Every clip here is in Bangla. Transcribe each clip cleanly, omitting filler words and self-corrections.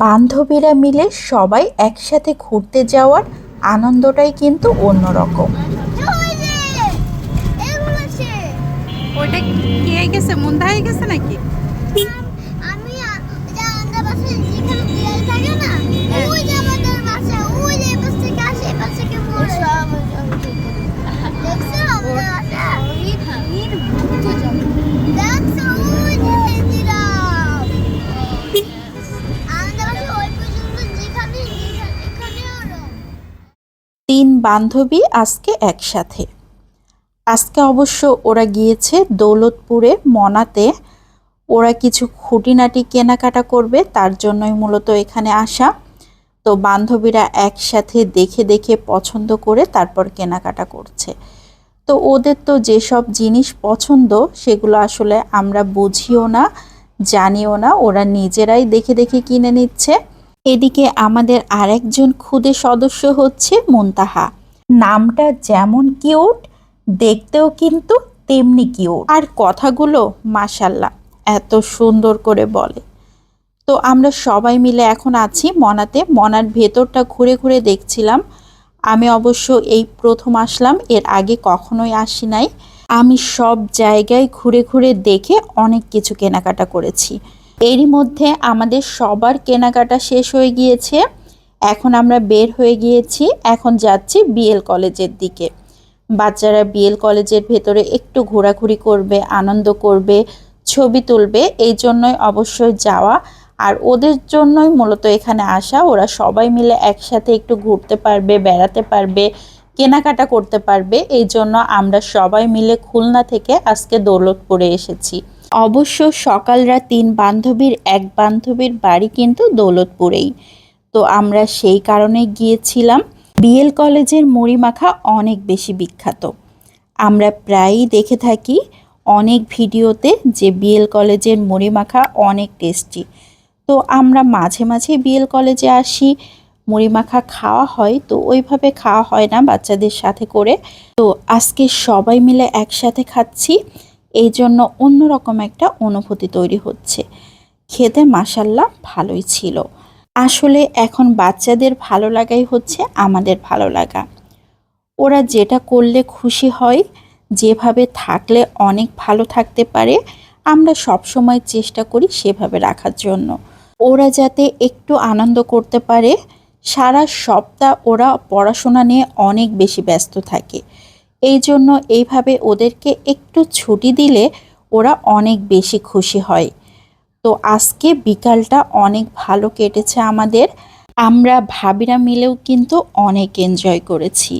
বান্ধবীরা মিলে সবাই একসাথে ঘুরতে যাওয়ার আনন্দটাই কিন্তু অন্যরকম। ওটা কি হয়ে গেছে, মুন্দা হয়ে গেছে নাকি? তিন বান্ধবী আজকে একসাথে। আজকে অবশ্য ওরা গিয়েছে দৌলতপুরে মনাতে। ওরা কিছু খুঁটিনাটি কেনাকাটা করবে, তার জন্যই মূলত এখানে আসা। তো বান্ধবীরা একসাথে দেখে দেখে পছন্দ করে তারপর কেনাকাটা করছে। তো ওদের তো যেসব জিনিস পছন্দ সেগুলো আসলে আমরা বুঝিও না, জানিও না, ওরা নিজেরাই দেখে দেখে কিনে নিচ্ছে। এদিকে আমাদের আরেকজন খুদে সদস্য হচ্ছে মুনতাহা। নামটা যেমন কিউট, দেখতেও কিন্তু তেমনি কিউট, আর কথাগুলো মাশাল্লাহ এত সুন্দর করে বলে। তো আমরা সবাই মিলে এখন আছি মনাতে। মনার ভেতরটা ঘুরে ঘুরে দেখছিলাম। আমি অবশ্য এই প্রথম আসলাম, এর আগে কখনোই আসি নাই। আমি সব জায়গায় ঘুরে ঘুরে দেখে অনেক কিছু কেনাকাটা করেছি। এরই মধ্যে আমাদের সবার কেনাকাটা শেষ হয়ে গিয়েছে। এখন আমরা বের হয়ে গিয়েছি, এখন যাচ্ছি বিএল কলেজের দিকে। বাচ্চারা বিএল কলেজের ভেতরে একটু ঘোরাঘুরি করবে, আনন্দ করবে, ছবি তুলবে, এই জন্যই অবশ্যই যাওয়া। আর ওদের জন্যই মূলত এখানে আসা। ওরা সবাই মিলে একসাথে একটু ঘুরতে পারবে, বেড়াতে পারবে, কেনাকাটা করতে পারবে, এই জন্য আমরা সবাই মিলে খুলনা থেকে আজকে দৌলতপুরে এসেছি। অবশ্য সকালরা তিন বান্ধবীর এক বান্ধবীর বাড়ি কিন্তু দৌলতপুরেই। তো আমরা সেই কারণে গিয়েছিলাম। বিএল কলেজের মুড়ি মাখা অনেক বেশি বিখ্যাত। আমরা প্রায়ই দেখে থাকি অনেক ভিডিওতে যে বিএল কলেজের মুড়ি মাখা অনেক টেস্টি। তো আমরা মাঝে মাঝে বিএল কলেজে আসি, মুড়ি মাখা খাওয়া হয়, তো ওইভাবে খাওয়া হয় না বাচ্চাদের সাথে করে। তো আজকে সবাই মিলে একসাথে খাচ্ছি, এই জন্য অন্যরকম একটা অনুভূতি তৈরি হচ্ছে। খেতে মাশাল্লাহ ভালোই ছিল। আসলে এখন বাচ্চাদের ভালো লাগাই হচ্ছে আমাদের ভালো লাগা। ওরা যেটা করলে খুশি হয়, যেভাবে থাকলে অনেক ভালো থাকতে পারে, আমরা সবসময় চেষ্টা করি সেভাবে রাখার জন্য। ওরা যাতে একটু আনন্দ করতে পারে। সারা সপ্তাহ ওরা পড়াশোনা নিয়ে অনেক বেশি ব্যস্ত থাকে, এই জন্য এইভাবে ওদেরকে একটু ছুটি দিলে ওরা অনেক বেশি খুশি হয়। তো আজকে বিকালটা অনেক ভালো কেটেছে আমাদের। আমরা ভাবিরা মিলেও কিন্তু অনেক এনজয় করেছি।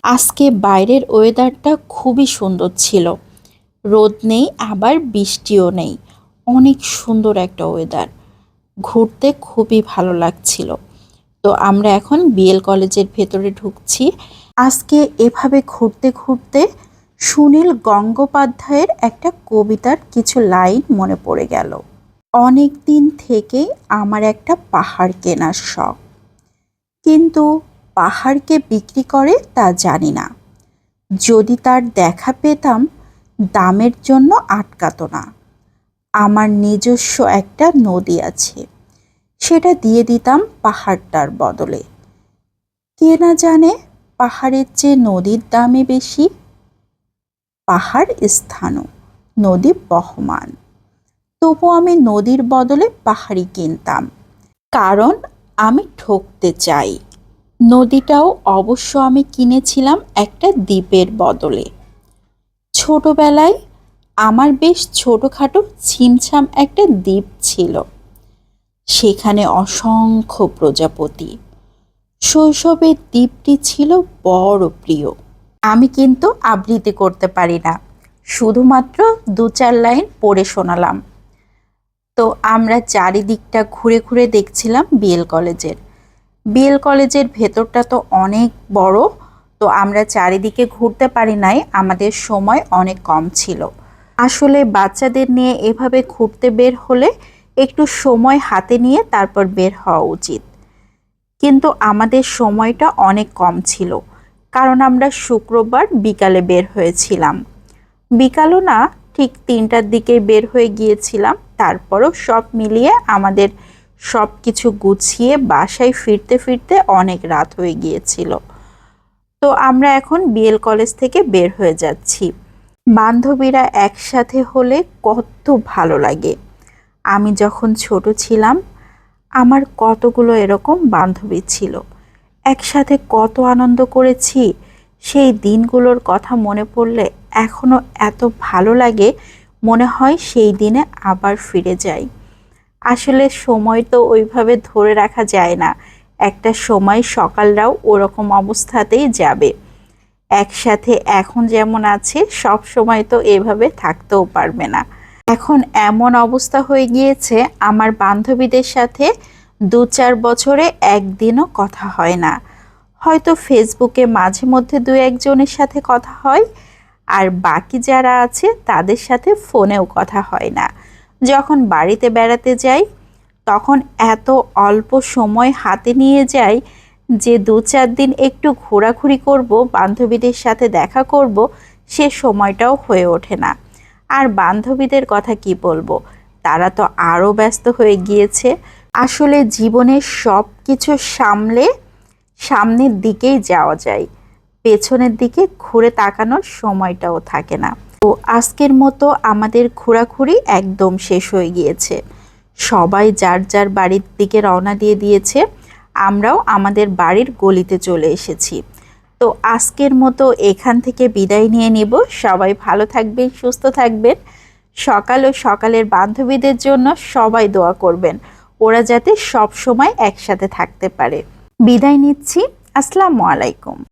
আজকে বাইরের ওয়েদারটা খুবই সুন্দর ছিল, রোদ নেই আবার বৃষ্টিও নেই, অনেক সুন্দর একটা ওয়েদার, ঘুরতে খুবই ভালো লাগছিল। তো আমরা এখন বিএল কলেজের ভেতরে ঢুকছি। আজকে এভাবে ঘুরতে ঘুরতে সুনীল গঙ্গোপাধ্যায়ের একটা কবিতার কিছু লাইন মনে পড়ে গেল। অনেক দিন থেকেই আমার একটা পাহাড় কেনার শখ, কিন্তু পাহাড়কে বিক্রি করে তা জানি না। যদি তার দেখা পেতাম দামের জন্য আটকাতো না। আমার নিজস্ব একটা নদী আছে, সেটা দিয়ে দিতাম পাহাড়টার বদলে। কে না জানে পাহাড়ের চেয়ে নদীর দামে বেশি। পাহাড় স্থানু, নদী বহমান, তবু আমি নদীর বদলে পাহাড়ই কিনতাম, কারণ আমি ঠকতে চাই। নদীটাও অবশ্য আমি কিনেছিলাম একটা দ্বীপের বদলে। ছোটবেলায় আমার বেশ ছোটোখাটো ছিমছাম একটা দ্বীপ ছিল, সেখানে অসংখ্য প্রজাপতি। শৈশবের দ্বীপটি ছিল বড় প্রিয়। আমি কিন্তু আবৃত্তি করতে পারি না, শুধুমাত্র দু চার লাইন পড়ে শোনালাম। তো আমরা চারিদিকটা ঘুরে ঘুরে দেখছিলাম বিএল কলেজের। বিএল কলেজের ভেতরটা তো অনেক বড়, তো আমরা চারিদিকে ঘুরতে পারি নাই, আমাদের সময় অনেক কম ছিল। আসলে বাচ্চাদের নিয়ে এভাবে ঘুরতে বের হলে একটু সময় হাতে নিয়ে তারপর বের হওয়া উচিত, কিন্তু আমাদের সময়টা অনেক কম ছিল, কারণ আমরা শুক্রবার বিকালে বের হয়েছিলাম। বিকালও না, ঠিক 3টার দিকে বের হয়ে গিয়েছিলাম। তারপরও সব মিলিয়ে আমাদের সব কিছু গুছিয়ে বাসায় ফিরতে ফিরতে অনেক রাত হয়ে গিয়েছিল। তো আমরা এখন বিএল কলেজ থেকে বের হয়ে যাচ্ছি। বান্ধবীরা একসাথে হলে কত ভালো লাগে। আমি যখন ছোট ছিলাম আমার কতগুলো এরকম বান্ধবী ছিল, একসাথে কত আনন্দ করেছি। সেই দিনগুলোর কথা মনে পড়লে এখনো এত ভালো লাগে, মনে হয় সেই দিনে আবার ফিরে যাই। আসলে সময় তো ওইভাবে ধরে রাখা যায় না, একটা সময় সকালটাও ওরকম অবস্থাতেই যাবে। একসাথে এখন যেমন আছে সব সময় তো এভাবে থাকতেও পারবে না। এখন এমন অবস্থা হয়ে গিয়েছে আমার বান্ধবীদের সাথে 2-4 বছরে একদিনও কথা হয় না। হয়তো ফেসবুকে মাঝে মধ্যে 2-1 জনের সাথে কথা হয়, আর বাকি যারা আছে তাদের সাথে ফোনেও কথা হয় না। যখন বাড়িতে বেড়াতে যাই তখন এত অল্প সময় হাতে নিয়ে যাই যে 2-4 দিন একটু ঘোরাঘুরি করব, বান্ধবীদের সাথে দেখা করব, সে সময়টাও হয়ে ওঠে না। আর বান্ধবীদের কথা কি বলবো, তারা তো আরও ব্যস্ত হয়ে গিয়েছে। আসলে জীবনের সব কিছু সামলে সামনের দিকেই যাওয়া যায়, পেছনের দিকে ঘুরে তাকানোর সময়টাও থাকে না। তো আজকের মতো আমাদের ঘোরাঘুরি একদম শেষ হয়ে গিয়েছে। সবাই যার যার বাড়ির দিকে রওনা দিয়ে দিয়েছে, আমরাও আমাদের বাড়ির গলিতে চলে এসেছি। তো আজকের মতো এখান থেকে বিদায় নিয়ে নেব। সবাই ভালো থাকবেন, সুস্থ থাকবেন। সকাল ও সকালের বান্ধবীদের জন্য সবাই দোয়া করবেন, ওরা যাতে সব সময় একসাথে থাকতে পারে। বিদায় নিচ্ছি। আসসালামু আলাইকুম।